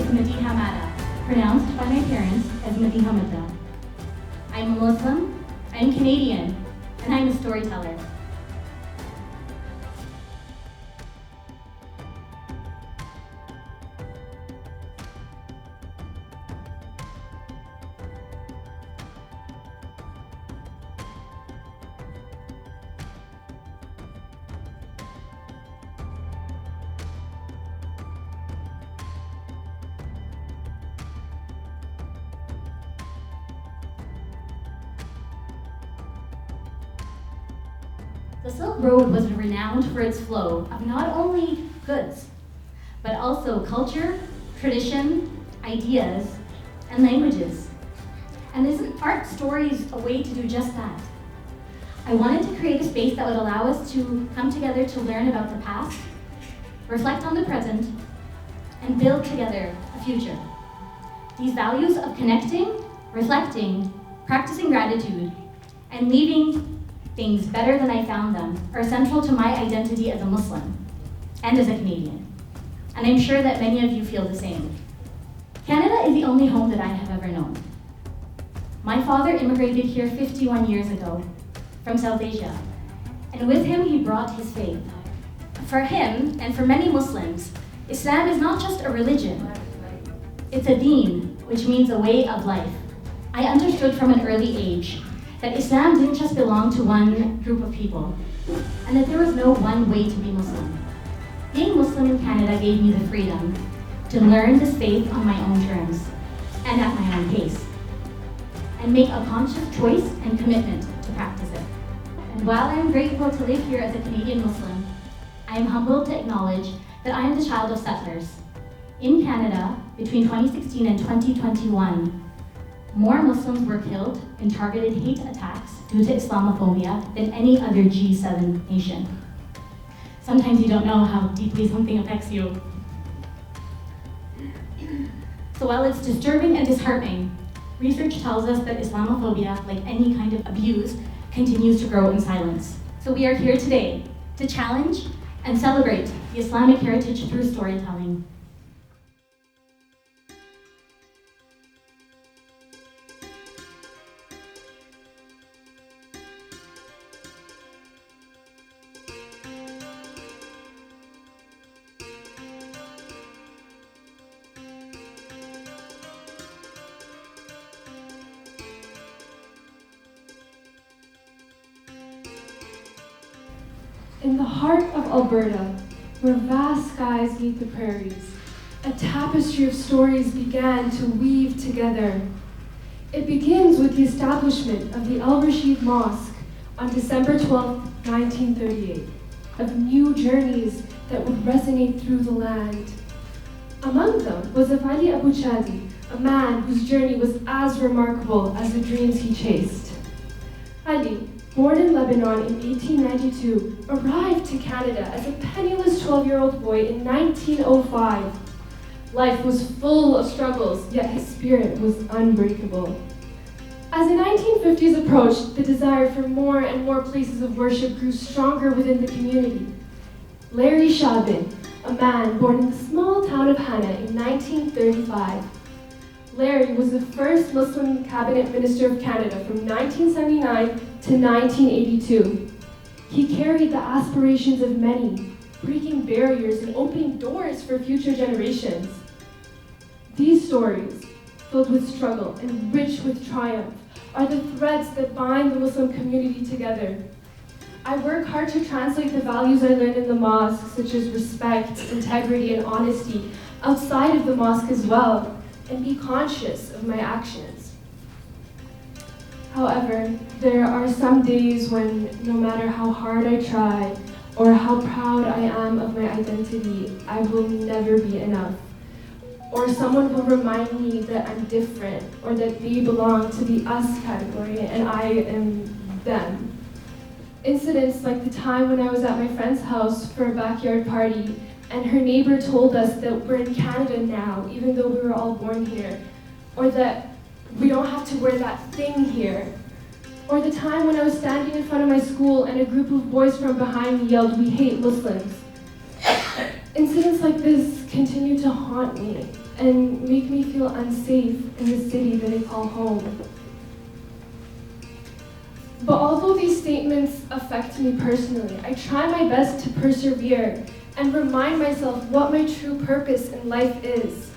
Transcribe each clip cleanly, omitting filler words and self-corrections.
Madiha Mada, pronounced by my parents as Madiha Mada. I'm a Muslim, I'm Canadian, and I'm a storyteller. The Silk Road was renowned for its flow of not only goods, but also culture, tradition, ideas, and languages. And isn't art stories a way to do just that? I wanted to create a space that would allow us to come together to learn about the past, reflect on the present, and build together a future. These values of connecting, reflecting, practicing gratitude, and leaving things better than I found them are central to my identity as a Muslim and as a Canadian. And I'm sure that many of you feel the same. Canada is the only home that I have ever known. My father immigrated here 51 years ago from South Asia, and with him he brought his faith. For him, and for many Muslims, Islam is not just a religion, it's a deen, which means a way of life. I understood from an early age that Islam didn't just belong to one group of people, and that there was no one way to be Muslim. Being Muslim in Canada gave me the freedom to learn this faith on my own terms and at my own pace, and make a conscious choice and commitment to practice it. And while I am grateful to live here as a Canadian Muslim, I am humbled to acknowledge that I am the child of settlers. In Canada, between 2016 and 2021, more Muslims were killed in targeted hate attacks due to Islamophobia than any other G7 nation. Sometimes you don't know how deeply something affects you. So while it's disturbing and disheartening, research tells us that Islamophobia, like any kind of abuse, continues to grow in silence. So we are here today to challenge and celebrate the Islamic heritage through storytelling. In the heart of Alberta, where vast skies meet the prairies, a tapestry of stories began to weave together. It begins with the establishment of the El Rashid Mosque on December 12, 1938, of new journeys that would resonate through the land. Among them was Afali Abu Chadi, a man whose journey was as remarkable as the dreams he chased. Ali, born in Lebanon in 1892, arrived to Canada as a penniless 12-year-old boy in 1905. Life was full of struggles, yet his spirit was unbreakable. As the 1950s approached, the desire for more and more places of worship grew stronger within the community. Larry Shabin, a man born in the small town of Hana in 1935. Larry was the first Muslim cabinet minister of Canada from 1979 to 1982. He carried the aspirations of many, breaking barriers and opening doors for future generations. These stories, filled with struggle and rich with triumph, are the threads that bind the Muslim community together. I work hard to translate the values I learned in the mosque, such as respect, integrity, and honesty, outside of the mosque as well, and be conscious of my actions. However, there are some days when, no matter how hard I try or how proud I am of my identity, I will never be enough. Or someone will remind me that I'm different, or that they belong to the us category and I am them. Incidents like the time when I was at my friend's house for a backyard party, and her neighbor told us that we're in Canada now, even though we were all born here, or that we don't have to wear that thing here. Or the time when I was standing in front of my school and a group of boys from behind me yelled, "We hate Muslims." Incidents like this continue to haunt haunt me and make me feel unsafe in the city that I call home. But although these statements affect me personally, I try my best to persevere and remind myself what my true purpose in life is.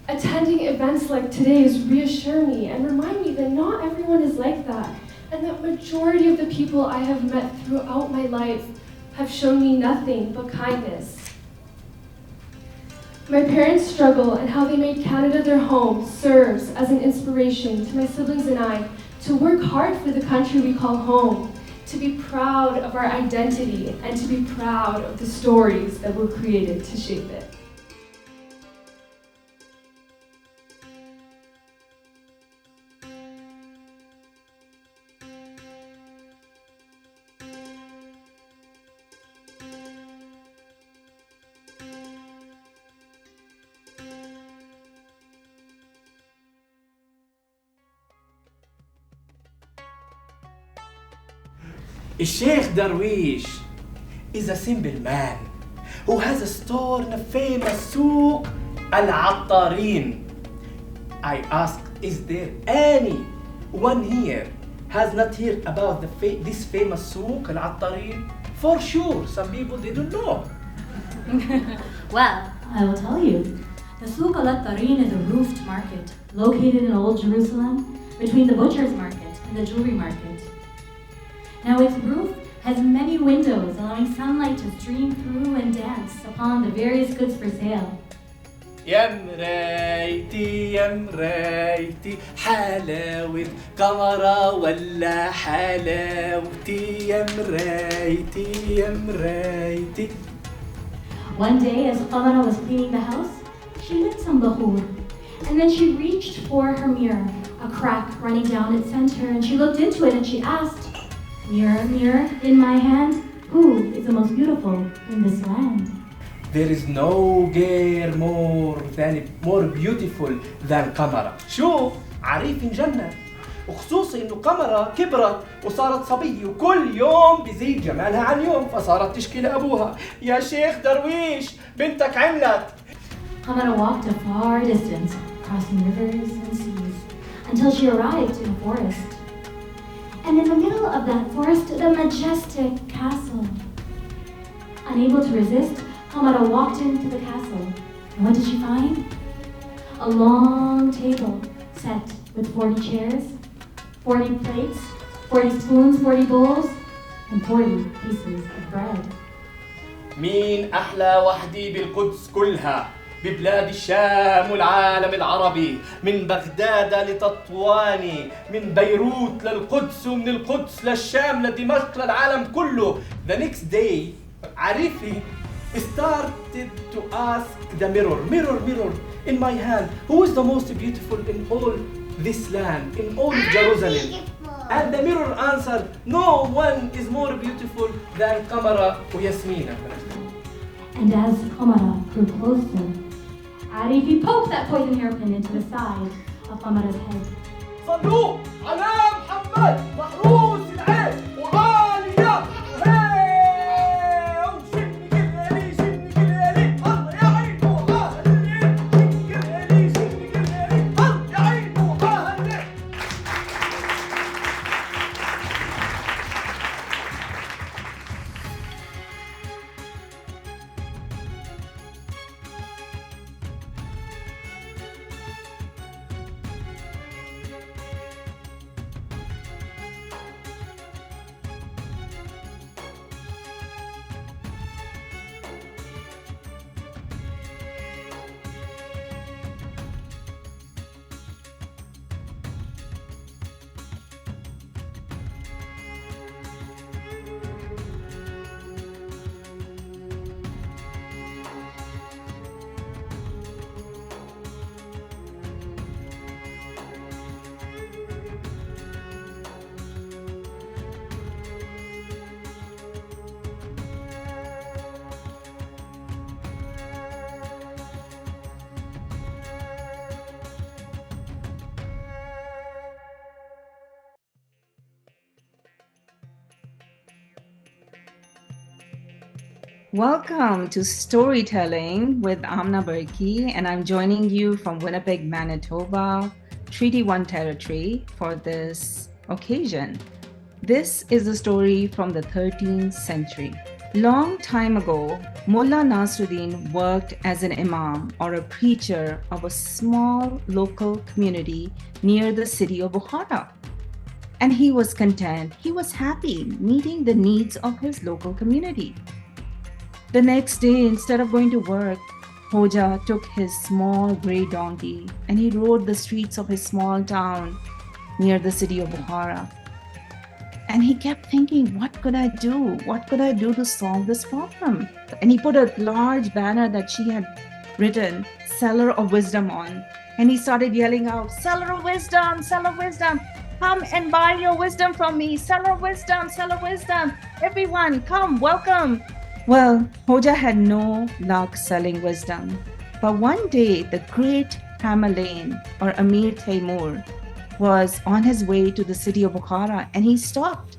Attending events like today's reassure me and remind me that not everyone is like that, and that majority of the people I have met throughout my life have shown me nothing but kindness. My parents' struggle and how they made Canada their home serves as an inspiration to my siblings and I to work hard for the country we call home, to be proud of our identity, and to be proud of the stories that were created to shape it. Sheikh Darwish is a simple man who has a store in a famous souk, Al-Attarin. I asked, is there anyone here has not heard about this famous souk, Al-Attarin? For sure, some people they don't know. Well, I will tell you. The Souk al-Attarin is a roofed market located in Old Jerusalem between the butcher's market and the jewelry market. Now its roof has many windows, allowing sunlight to stream through and dance upon the various goods for sale. يا مرايتي يا مرايتي حلاوة قمرة ولا حلاوتي يا مرايتي يا مرايتي. One day, as Qamara was cleaning the house, she lit some bakhur, and then she reached for her mirror, a crack running down its center, and she looked into it and she asked, "Mirror, mirror, in my hand, who is the most beautiful in this land?" There is no girl more beautiful than قمرة. شوف عريف جنة، وخصوصي إنه قمرة كبرت وصارت صبية وكل يوم بيزيد جمالها عن يوم، فصارت تشكي لأبوها يا شيخ درويش بنتك عملت. Qamara walked a far distance, crossing rivers and seas, until she arrived in a forest. And in the middle of that forest stood a majestic castle. Unable to resist, Qamara walked into the castle. And what did she find? A long table set with 40 chairs, 40 plates, 40 spoons, 40 bowls, and 40 pieces of bread. مين أحلى وحدي بالقدس كلها؟ ببلاد الشام والعالم العربي، من بغداد لتطواني، من بيروت للقدس، ومن القدس للشام لدمشق للعالم كله. The next day, عريفي started to ask the mirror, mirror, in my hand, who is the most beautiful in all this land, in all of Jerusalem? And the mirror answered, no one is more beautiful than Qamara or Yasmina. And as Qamara grew closer, Arifi poked that poison hairpin into the side of Qamara's head. صندوق على محمد محروس العين وغالية وهي وشن كرالي شن كرالي الله يعين وهالليل شن كرالي شن كرالي الله يعين وهالليل. Welcome to Storytelling with Amna Berkey, and I'm joining you from Winnipeg, Manitoba, Treaty 1 territory for this occasion. This is a story from the 13th century. Long time ago, Mullah Nasruddin worked as an imam or a preacher of a small local community near the city of Bukhara. And he was content, he was happy meeting the needs of his local community. The next day, instead of going to work, Hoja took his small grey donkey and he rode the streets of his small town near the city of Bukhara. And he kept thinking, what could I do? What could I do to solve this problem? And he put a large banner that she had written, Seller of Wisdom on. And he started yelling out, Seller of Wisdom, come and buy your wisdom from me. Seller of Wisdom, everyone, come, welcome. Well, Hoja had no luck selling wisdom. But one day, the great Tamerlane, or Amir Taimur, was on his way to the city of Bukhara, and he stopped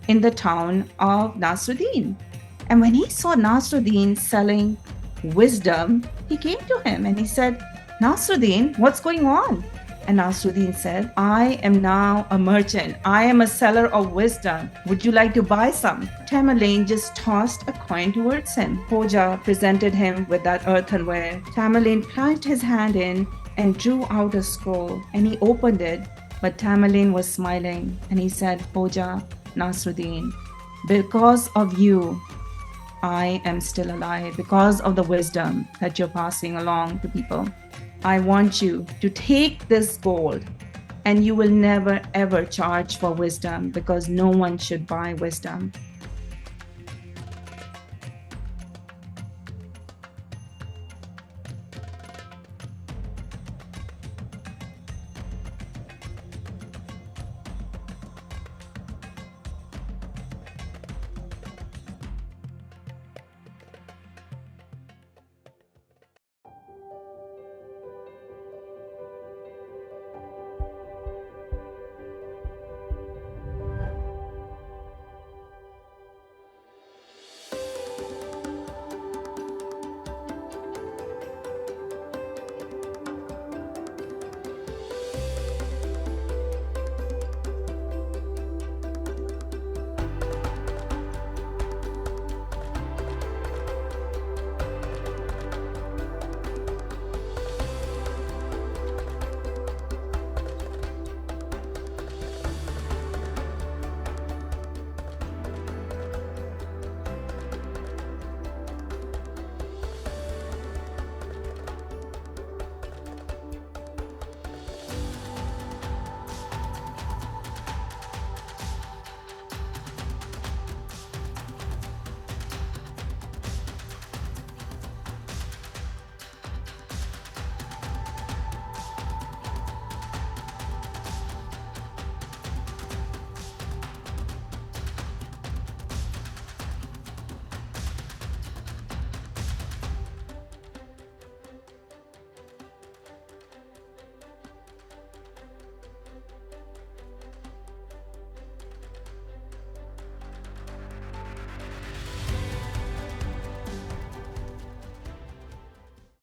in the town of Nasruddin. And when he saw Nasruddin selling wisdom, he came to him and he said, Nasruddin, what's going on? And Nasruddin said, I am now a merchant. I am a seller of wisdom. Would you like to buy some? Tamerlane just tossed a coin towards him. Hoja presented him with that earthenware. Tamerlane plunged his hand in and drew out a scroll, and he opened it. But Tamerlane was smiling, and he said, Hoja, Nasruddin, because of you, I am still alive, because of the wisdom that you're passing along to people. I want you to take this gold, and you will never ever charge for wisdom, because no one should buy wisdom.